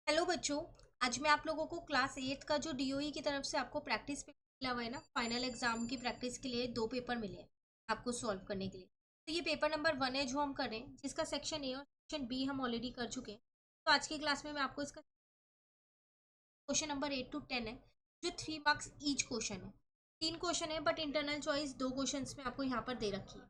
Hello बच्चों। आज मैं आप लोगों को क्लास 8 का जो डीओई की तरफ से आपको प्रैक्टिस पेपर मिला हुआ है ना, फाइनल एग्जाम की प्रैक्टिस के लिए 2 पेपर मिले हैं आपको सॉल्व करने के लिए। तो ये पेपर नंबर 1 है जो हम कर रहे हैं, जिसका सेक्शन ए और सेक्शन बी हम ऑलरेडी कर चुके हैं। तो आज की क्लास में मैं आपको इसका क्वेश्चन नंबर 8 to 10 है, जो 3 मार्क्स ईच क्वेश्चन है। 3 क्वेश्चन है बट इंटरनल चॉइस 2 क्वेश्चन में आपको यहाँ पर दे रखी है।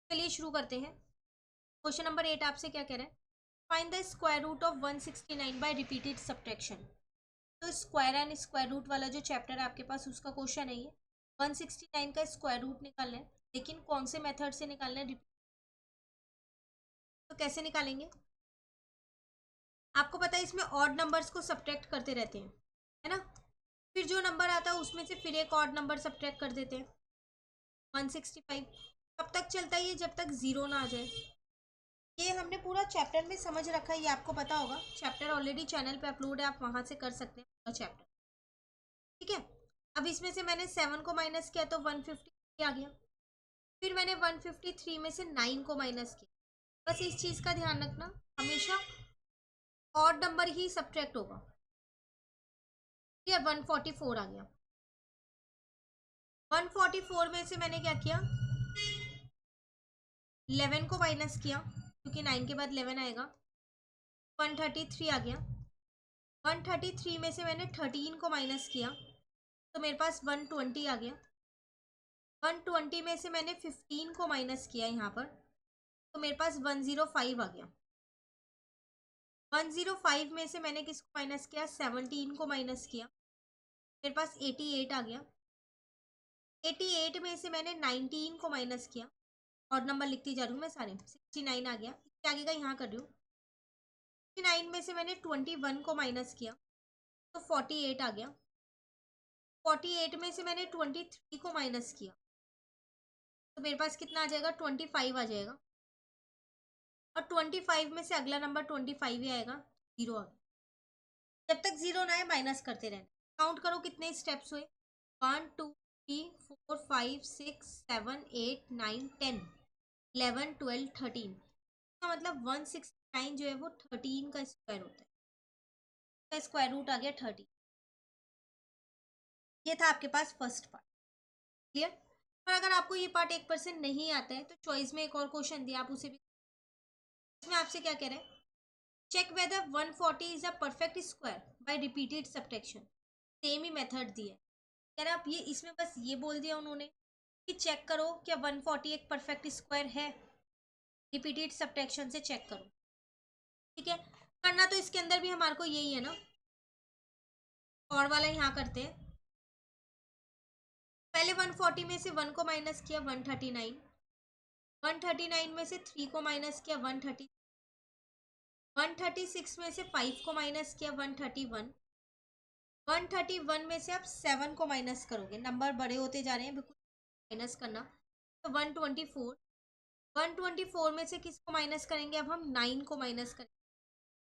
चलिए शुरू करते हैं। क्वेश्चन नंबर 8 आपसे क्या कह रहा है? Find the square root of 169 by repeated subtraction. तो स्क्वायर एंड स्क्वायर रूट वाला जो चैप्टर है आपके पास, उसका क्वेश्चन है ये। 169 का स्क्वायर रूट निकालना है, लेकिन कौन से मेथड से निकालना है? तो कैसे निकालेंगे? आपको पता है इसमें ऑड नंबर्स को सब्ट्रैक्ट करते रहते हैं, है ना। फिर जो नंबर आता है उसमें से फिर एक ऑड नंबर सब्ट्रैक्ट कर देते हैं। 165 तब तक चलता है ये जब तक जीरो ना आ जाए। ये हमने पूरा चैप्टर में समझ रखा है, ये आपको पता होगा। चैप्टर ऑलरेडी चैनल पे अपलोड है, आप वहां से कर सकते हैं पूरा चैप्टर। ठीक है। अब इसमें से मैंने 7 को माइनस किया तो 153 आ गया। फिर मैंने 153 में से 9 को माइनस किया। बस इस चीज़ का ध्यान रखना, हमेशा ऑड नंबर ही सब्ट्रैक्ट होगा। क्लियर? 144 आ गया। 144 में से मैंने क्या किया, 11 को माइनस किया, क्योंकि 9 के बाद 11 आएगा। 133 आ गया। 133 में से मैंने 13 को माइनस किया, तो मेरे पास 120 आ गया। 120 में से मैंने 15 को माइनस किया यहाँ पर, तो मेरे पास 105 आ गया। 105 में से मैंने किसको माइनस किया? 17 को माइनस किया, मेरे पास 88 आ गया। 88 में से मैंने 19 को माइनस किया, और नंबर लिखती जा रही हूँ मैं सारे। 69 आ गया। इसके आगे का यहाँ कर रही हूँ। 69 में से मैंने 21 को माइनस किया, तो 48 आ गया। 48 में से मैंने 23 को माइनस किया, तो मेरे पास कितना आ जाएगा? 25 आ जाएगा। और 25 में से अगला नंबर 25 ही आएगा, जीरो आ गया। जब तक जीरो ना आए माइनस करते रहना। काउंट करो कितने स्टेप्स हुए। 1 2 3 4 5 6 7 8 9 10 11 12 13। इसका मतलब 169 जो है वो 13 का स्क्वायर होता है। इसका स्क्वायर रूट आ गया 30। ये था आपके पास फर्स्ट पार्ट। क्लियर? और अगर आपको ये पार्ट 1% नहीं आता है तो चॉइस में एक और क्वेश्चन दिया, आप उसे भी। इसमें आपसे क्या कह रहे हैं? Check whether 140 is a perfect square by repeated subtraction. Same ही मेथड दिया है। कह रहे आप ये इसमें बस ये बोल दिया उन्होंने कि चेक करो क्या 140 एक परफेक्ट स्क्वायर है, रिपीटेड सब्ट्रैक्शन से चेक करो। ठीक है। करना तो इसके अंदर भी हमारे को यही है ना, और वाला यहाँ करते हैं। पहले 140 में से 1 को माइनस किया, 139। 139 में से 3 को माइनस किया, 130। 136 में से 5 को माइनस किया, 131। 131 में से आप 7 को माइनस करोगे, नंबर बड़े होते जा रहे हैं, बिल्कुल माइनस करना। तो 124। 124 में से किसको माइनस करेंगे? अब हम 9 को माइनस करेंगे,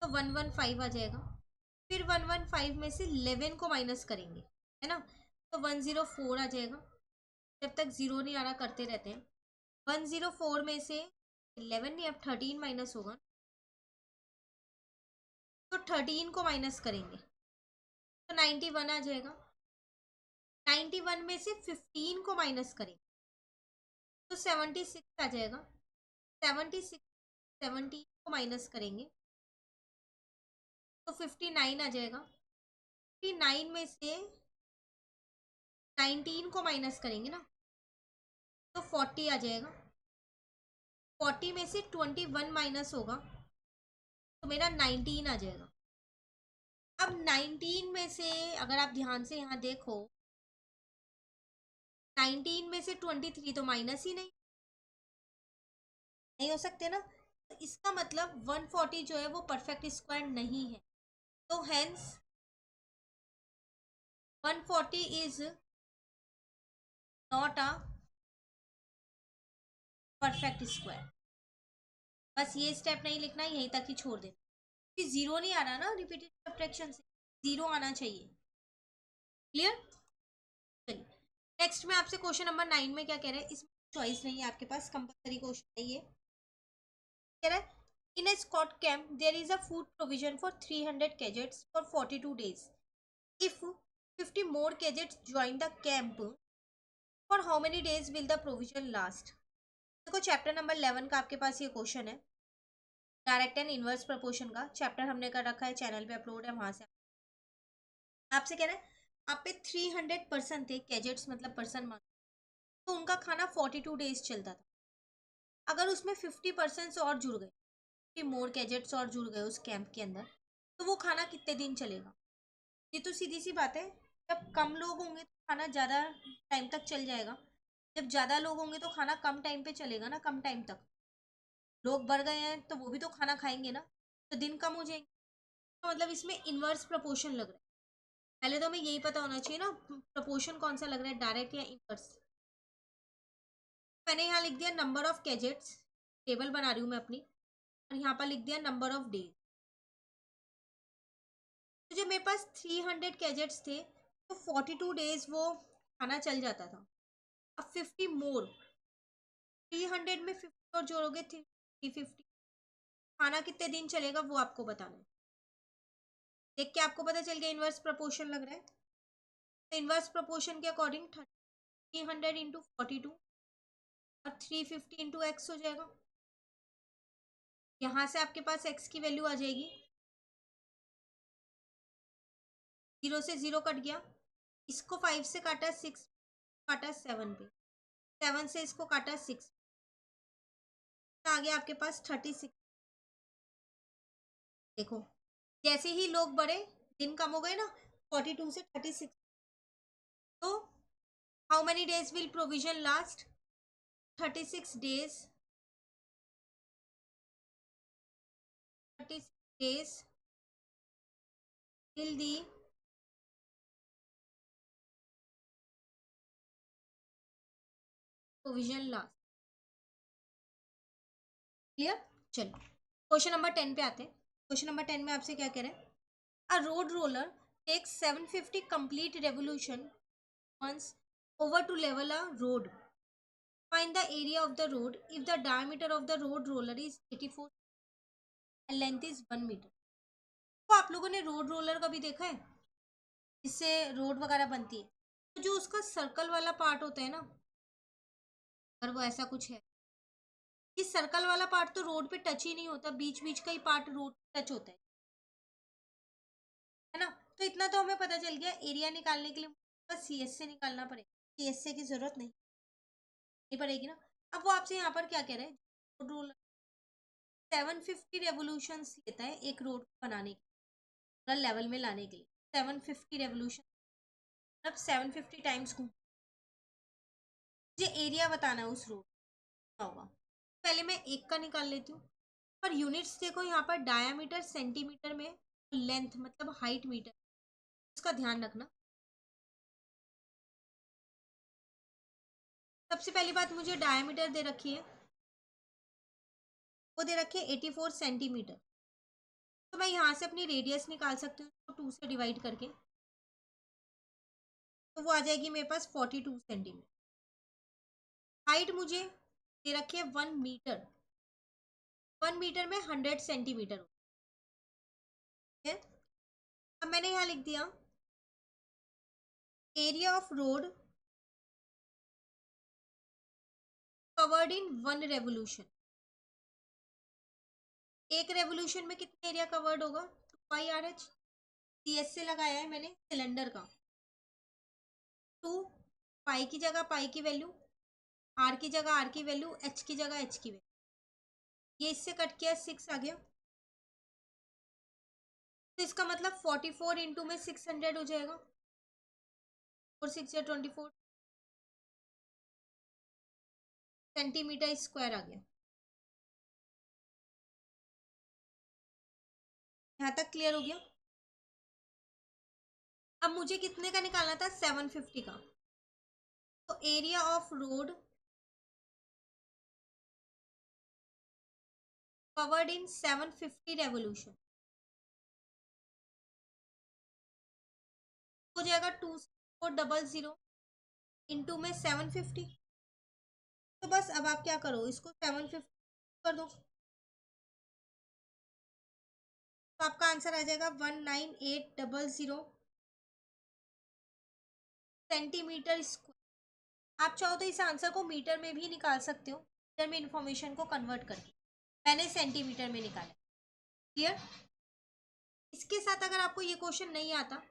तो 115 आ जाएगा। फिर 115 में से 11 को माइनस करेंगे, है ना, तो 104 आ जाएगा। जब तक जीरो नहीं आ रहा करते रहते हैं। 104 में से 11 नहीं, अब 13 माइनस होगा, तो 13 को माइनस करेंगे, तो 91 आ जाएगा। 91 में से 15 को माइनस करेंगे, तो 76 आ जाएगा। 76 17 को माइनस करेंगे, तो 59 आ जाएगा। 59 में से 19 को माइनस करेंगे ना, तो 40 आ जाएगा। 40 में से 21 माइनस होगा, तो मेरा 19 आ जाएगा। अब 19 में से अगर आप ध्यान से यहाँ देखो, 19 में से 23 तो माइनस ही नहीं हो सकते ना। तो इसका मतलब 140 जो है वो परफेक्ट स्क्वायर नहीं है। तो hence 140 is not a perfect square. बस ये स्टेप नहीं लिखना, यहीं तक ही छोड़ देना, क्योंकि जीरो नहीं आ रहा ना रिपीटेड सब्ट्रैक्शन से, जीरो आना चाहिए। क्लियर? चलिए नेक्स्ट में आपसे क्वेश्चन नंबर 9 में क्या कह रहे हैं, इसमें चॉइस नहीं है आपके पास, कंपलसरी क्वेश्चन है ये। कह रहा है In a Scott camp, there is a food provision for 300 cadets for 42 days. If 50 more cadets join the camp, for how many days will the provision last? देखो चैप्टर नंबर 11 का आपके पास ये question है, डायरेक्ट एंड इनवर्स प्रपोर्शन का chapter हमने कर रखा है, चैनल पे अपलोड है, वहां से आपसे कह रहा है आप पे 300% थे कैजेट्स, मतलब पर्सन मांग, तो उनका खाना 42 डेज चलता था। अगर उसमें 50% और जुड़ गए, 50 मोर कैजेट्स और जुड़ गए उस कैंप के अंदर, तो वो खाना कितने दिन चलेगा? ये तो सीधी सी बात है, जब कम लोग होंगे तो खाना ज़्यादा टाइम तक चल जाएगा, जब ज़्यादा लोग होंगे तो खाना कम टाइम पे चलेगा ना, कम टाइम तक। लोग बढ़ गए हैं तो वो भी तो खाना खाएंगे ना, तो दिन कम हो जाएंगे, तो मतलब इसमें इनवर्स प्रपोर्शन लग रहा है। पहले तो हमें यही पता होना चाहिए ना प्रपोर्शन कौन सा लग रहा है, डायरेक्ट या इनवर्स। मैंने यहाँ लिख दिया नंबर ऑफ कैजेट्स, टेबल बना रही हूँ मैं अपनी, और यहाँ पर लिख दिया नंबर ऑफ डेज। तो जब मेरे पास 300 कैजेट्स थे तो 42 डेज वो खाना चल जाता था। अब 50 मोर, 300 में 50 और जोड़ोगे 350, खाना कितने दिन चलेगा वो आपको बताना है। देख के आपको पता चल गया इनवर्स प्रपोर्शन लग रहा है, तो इनवर्स प्रपोर्शन के अकॉर्डिंग 300 इंटू 42 और 350 इंटू एक्स हो जाएगा। यहाँ से आपके पास एक्स की वैल्यू आ जाएगी, 0 से 0 कट गया, इसको 5 से काटा, 6 काटा 7 पे, 7 से इसको काटा 6, आ गया आपके पास 36। देखो जैसे ही लोग बढ़े दिन कम हो गए ना, 42 से 36, तो how many days will provision last? 36 days, 36 days will the provision last. Clear? चलो क्वेश्चन नंबर 10 पे आते हैं। क्वेश्चन नंबर 10 में आपसे क्या कह रहे हैं? A road roller takes 750 complete revolution once over to level a road. Find the area of the road if the diameter of the road roller is 84 and length is 1 meter. तो आप लोगों ने रोड रोलर कभी देखा है जिससे road वगैरह बनती है? तो जो उसका सर्कल वाला पार्ट होता है ना, अगर वो ऐसा कुछ है, ये सर्कल वाला पार्ट तो रोड पे टच ही नहीं होता, बीच बीच का ही पार्ट रोड टच होता है ना? तो इतना तो हमें पता चल गया, एरिया निकालने के लिए बस सी एस से निकालना पड़ेगा, सी एस से की जरूरत नहीं पड़ेगी ना। अब वो आपसे यहाँ पर क्या कह रहे हैं, रोड रोलर 750 रेवोल्यूशंस लेता है एक रोड को बनाने के लिए, लेवल में लाने के लिए 750 रेवोल्यूशन, मतलब 750 टाइम्स घूम, मुझे एरिया बताना है उस रोड का होगा। पहले मैं एक का निकाल लेती हूँ, पर यूनिट्स देखो यहाँ पर डायामीटर सेंटीमीटर में, लेंथ मतलब हाइट मीटर, इसका ध्यान रखना। सबसे पहली बात, मुझे डायामीटर दे रखी है, वो दे रखी है 84 सेंटीमीटर, तो मैं यहाँ से अपनी रेडियस निकाल सकती हूँ, तो 2 से डिवाइड करके, तो वो आ जाएगी मेरे पास 42 सेंटीमीटर। हाइट मुझे दे रखी है 1 मीटर, 1 मीटर में 100 सेंटीमीटर, ठीक है? अब मैंने यहाँ लिख दिया area of road covered in 1 revolution. एक रेवोल्यूशन में कितना एरिया कवर्ड होगा? तो पाई आर एच, सी एस से लगाया है मैंने सिलेंडर का, 2 पाई की जगह पाई की वैल्यू, आर की जगह आर की वैल्यू, एच की जगह एच की वैल्यू, ये इससे कट किया 6 आ गया, तो इसका मतलब 44 इंटू में 600 हो जाएगा, 4 6 24 सेंटीमीटर स्क्वायर आ गया। यहाँ तक क्लियर हो गया? अब मुझे कितने का निकालना था? 750 का। तो area of road covered in 750 revolution हो जाएगा 2400 इंटू में 750। तो बस अब आप क्या करो, इसको 750 कर दो, तो आपका आंसर आ जाएगा 19800 सेंटीमीटर स्क्वायर। आप चाहो तो इस आंसर को मीटर में भी निकाल सकते हो, मीटर में इंफॉर्मेशन को कन्वर्ट करके। मैंने सेंटीमीटर में निकाला। क्लियर? इसके साथ अगर आपको ये क्वेश्चन नहीं आता,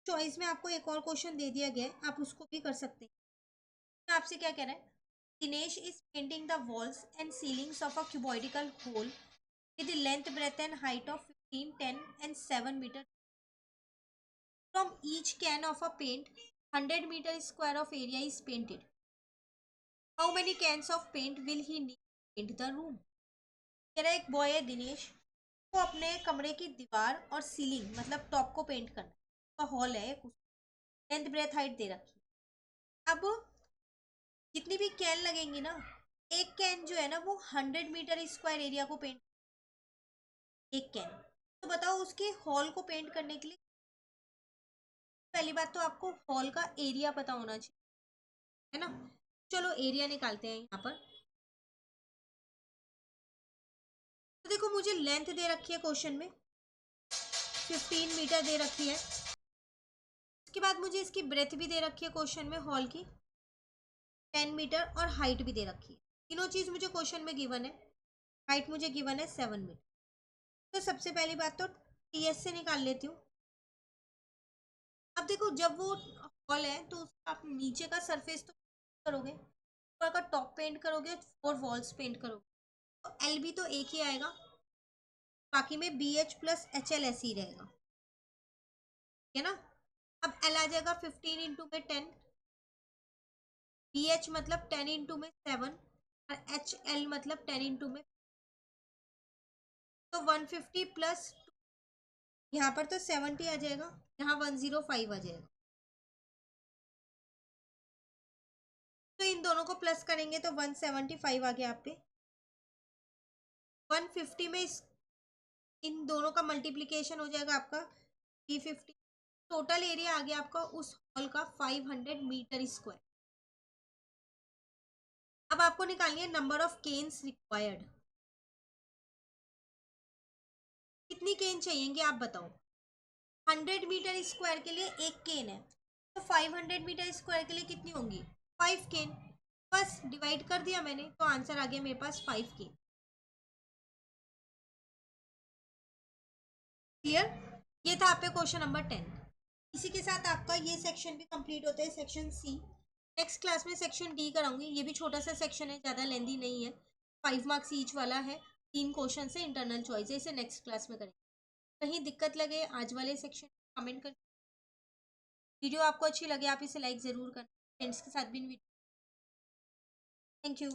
चॉइस में आपको एक और क्वेश्चन दे दिया गया है, आप उसको भी कर सकते हैं। आपसे क्या कह रहा है? Dinesh is painting the walls and ceilings of a cuboidal hall with the length, breadth and height of 15, 10 and 7 meter. From each can of a paint, 100 meter square of area is painted. How many cans of paint will he need to paint the room? कह रहा है एक boy है दिनेश, वो अपने कमरे की दीवार और सीलिंग मतलब टॉप को पेंट करना है। उसका हॉल है, लेंथ ब्रेथ हाइट दे रखी है। अब जितनी भी कैन लगेंगी ना, एक कैन जो है ना वो 100 मीटर स्क्वायर एरिया को पेंट, एक कैन। तो बताओ उसके हॉल को पेंट करने के लिए, पहली बात तो आपको हॉल का एरिया पता होना चाहिए, है ना। चलो एरिया निकालते हैं यहाँ पर। तो देखो मुझे लेंथ दे रखी है क्वेश्चन में, 15 मीटर दे रखी है। उसके बाद मुझे इसकी ब्रेथ भी दे रखी है क्वेश्चन में, हॉल की 10 मीटर और हाइट भी दे रखी है। तीनों चीज़ मुझे क्वेश्चन में गिवन है। हाइट मुझे गिवन है 7 मीटर। तो सबसे पहली बात तो टीएस से निकाल लेती हूँ। अब देखो जब वो हॉल है तो उसका आप नीचे का सरफेस तो करोगे, ऊपर का टॉप पेंट करोगे और वॉल्स पेंट करोगे, तो एल भी तो एक ही आएगा, बाकी में B H plus H L ऐसे ही रहेगा, है ना। अब एल आ जाएगा 15 इंटू में 10, बी एच मतलब 10 इंटू में 7 और एच एल मतलब 10 इंटू में, तो 150 प्लस यहाँ पर तो 70 आ जाएगा, यहाँ 105 आ जाएगा। तो इन दोनों को प्लस करेंगे तो 175 आ गया आप पे। 150 में इन दोनों का मल्टीप्लीकेशन हो जाएगा आपका 350। टोटल एरिया आ गया आपका उस हॉल का 500 मीटर स्क्वायर। अब आपको निकालनी है नंबर ऑफ केन्स रिक्वायर्ड। कितनी केन चाहिएंगे आप बताओ। 100 मीटर स्क्वायर के लिए एक केन है, तो 500 मीटर स्क्वायर के लिए कितनी होंगी? 5 केन। बस डिवाइड कर दिया मैंने, तो आंसर आ गया मेरे पास 5 केन। क्लियर? ये था आपके क्वेश्चन नंबर 10। इसी के साथ आपका ये सेक्शन भी कंप्लीट होता है, सेक्शन सी। नेक्स्ट क्लास में सेक्शन डी कराऊंगी। ये भी छोटा सा सेक्शन है, ज़्यादा लेंदी नहीं है, 5 मार्क्स ईच वाला है, 3 क्वेश्चन से इंटरनल चॉइस है। इसे नेक्स्ट क्लास में करेंगे। कहीं दिक्कत लगे आज वाले सेक्शन कमेंट कर। वीडियो आपको अच्छी लगे आप इसे लाइक ज़रूर करना, फ्रेंड्स के साथ भी। Thank you.